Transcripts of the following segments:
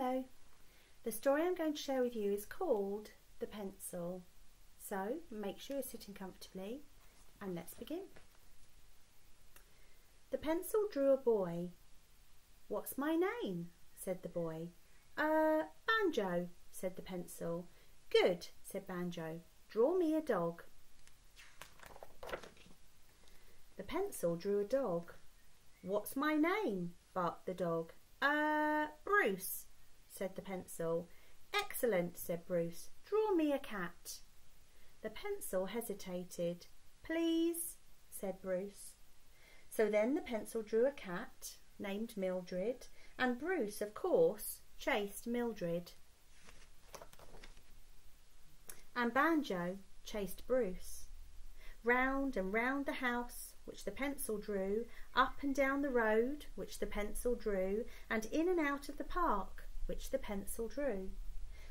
Hello. The story I'm going to share with you is called The Pencil. So make sure you're sitting comfortably and let's begin. The pencil drew a boy. "What's my name?" said the boy. Banjo," said the pencil. "Good," said Banjo. "Draw me a dog." The pencil drew a dog. "What's my name?" barked the dog. Bruce," said the pencil. "Excellent," said Bruce. "Draw me a cat." The pencil hesitated. "Please," said Bruce. So then the pencil drew a cat named Mildred, and Bruce, of course, chased Mildred. And Banjo chased Bruce. Round and round the house, which the pencil drew, up and down the road, which the pencil drew, and in and out of the park, which the pencil drew.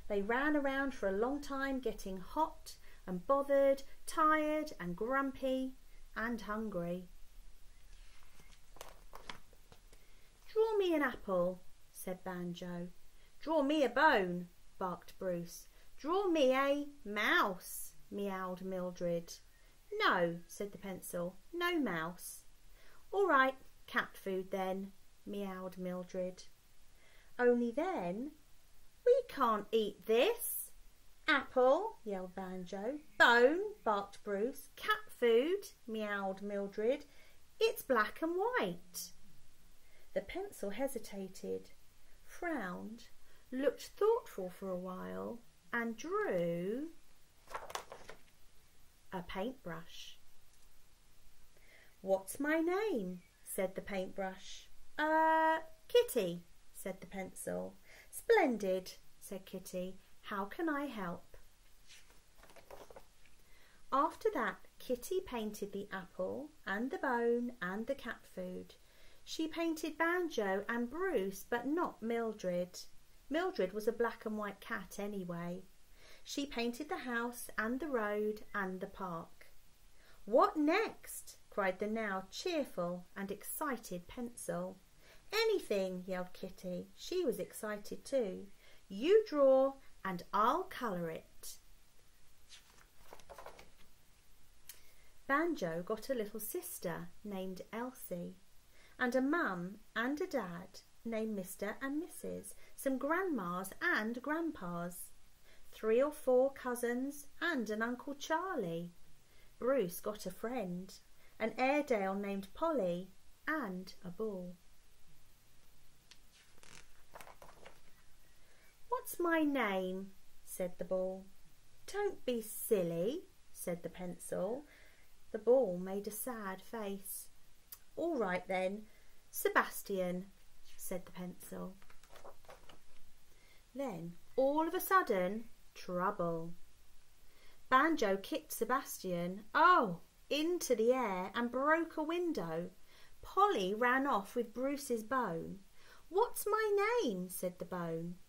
They ran around for a long time, getting hot and bothered, tired and grumpy and hungry. "Draw me an apple," said Banjo. "Draw me a bone," barked Bruce. "Draw me a mouse," meowed Mildred. "No," said the pencil, "no mouse." "All right, cat food then," meowed Mildred. "Only then, we can't eat this." "Apple," yelled Banjo. "Bone," barked Bruce. "Cat food," meowed Mildred. "It's black and white." The pencil hesitated, frowned, looked thoughtful for a while, and drew a paintbrush. "What's my name?" said the paintbrush. Kitty," said the pencil. "Splendid," said Kitty. "How can I help?" After that, Kitty painted the apple and the bone and the cat food. She painted Banjo and Bruce, but not Mildred. Mildred was a black and white cat anyway. She painted the house and the road and the park. "What next?" cried the now cheerful and excited pencil. "Anything," yelled Kitty. She was excited too. "You draw and I'll colour it." Banjo got a little sister named Elsie, and a mum and a dad named Mr. and Mrs., some grandmas and grandpas, 3 or 4 cousins and an Uncle Charlie. Bruce got a friend, an Airedale named Polly, and a bull. "What's my name?" said the bull. "Don't be silly," said the pencil. The bull made a sad face. "All right then, Sebastian," said the pencil. Then, all of a sudden, trouble. Banjo kicked Sebastian, into the air and broke a window. Polly ran off with Bruce's bone. "What's my name?" said the bone.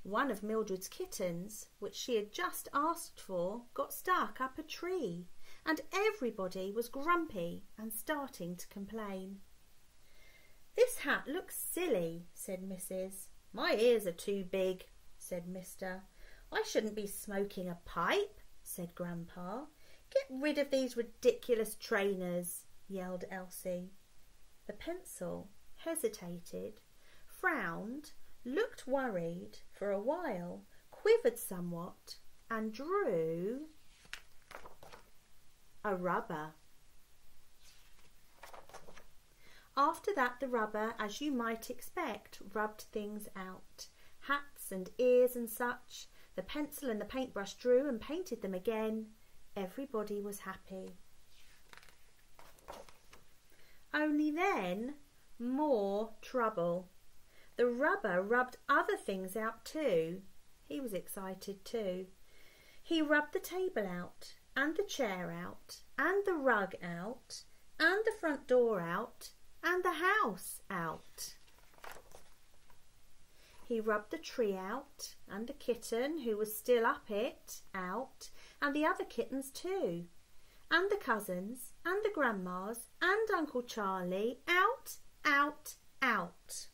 One of Mildred's kittens, which she had just asked for, got stuck up a tree, and everybody was grumpy and starting to complain. "This hat looks silly," said Mrs. "My ears are too big," said Mr. "I shouldn't be smoking a pipe," said Grandpa. "Get rid of these ridiculous trainers," yelled Elsie. The pencil hesitated, frowned, looked worried for a while, quivered somewhat, and drew a rubber. After that, the rubber, as you might expect, rubbed things out. Hats and ears and such. The pencil and the paintbrush drew and painted them again. Everybody was happy. Only then, more trouble. The rubber rubbed other things out too. He was excited too. He rubbed the table out, and the chair out, and the rug out, and the front door out, and the house out. He rubbed the tree out, and the kitten, who was still up it, out, and the other kittens too, and the cousins, and the grandmas, and Uncle Charlie, out, out, out.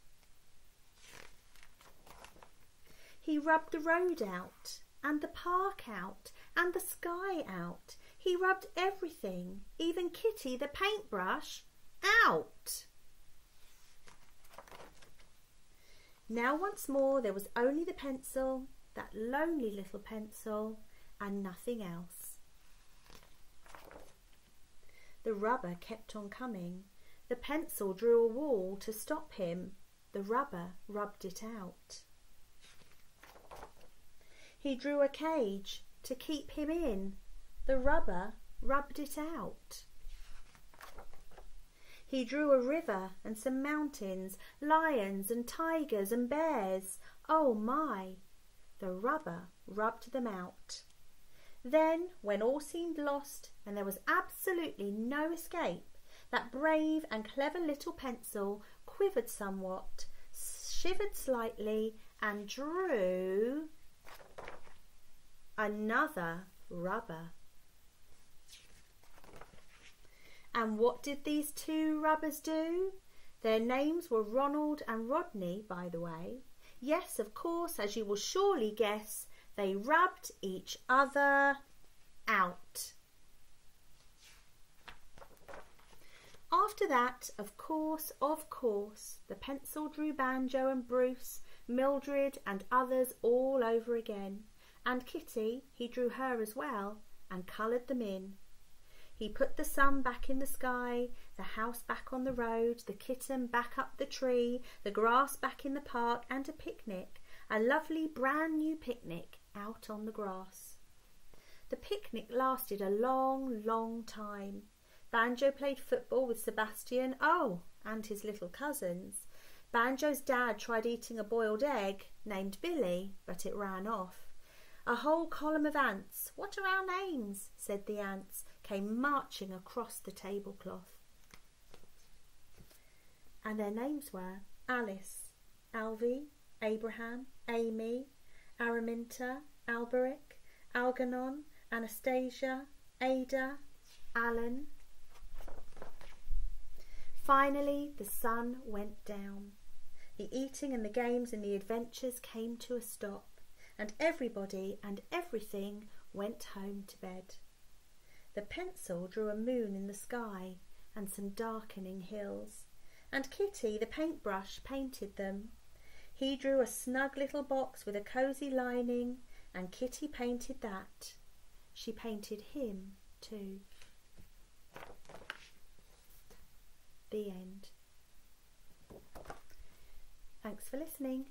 He rubbed the road out, and the park out, and the sky out. He rubbed everything, even Kitty the paintbrush, out. Now once more there was only the pencil, that lonely little pencil, and nothing else. The rubber kept on coming. The pencil drew a wall to stop him. The rubber rubbed it out. He drew a cage to keep him in. The rubber rubbed it out. He drew a river and some mountains, lions and tigers and bears. Oh my! The rubber rubbed them out. Then, when all seemed lost and there was absolutely no escape, that brave and clever little pencil quivered somewhat, shivered slightly, and drew another rubber. And what did these two rubbers do? Their names were Ronald and Rodney, by the way. Yes, of course, as you will surely guess, they rubbed each other out. After that, of course, the pencil drew Banjo and Bruce, Mildred and others all over again. And Kitty, he drew her as well and coloured them in. He put the sun back in the sky, the house back on the road, the kitten back up the tree, the grass back in the park, and a picnic, a lovely brand new picnic out on the grass. The picnic lasted a long, long time. Banjo played football with Sebastian, and his little cousins. Banjo's dad tried eating a boiled egg named Billy, but it ran off. A whole column of ants, "What are our names?" said the ants, came marching across the tablecloth. And their names were Alice, Alvy, Abraham, Amy, Araminta, Alberic, Algernon, Anastasia, Ada, Alan. Finally, the sun went down. The eating and the games and the adventures came to a stop, and everybody and everything went home to bed. The pencil drew a moon in the sky and some darkening hills, and Kitty, the paintbrush, painted them. He drew a snug little box with a cosy lining, and Kitty painted that. She painted him too. The end. Thanks for listening.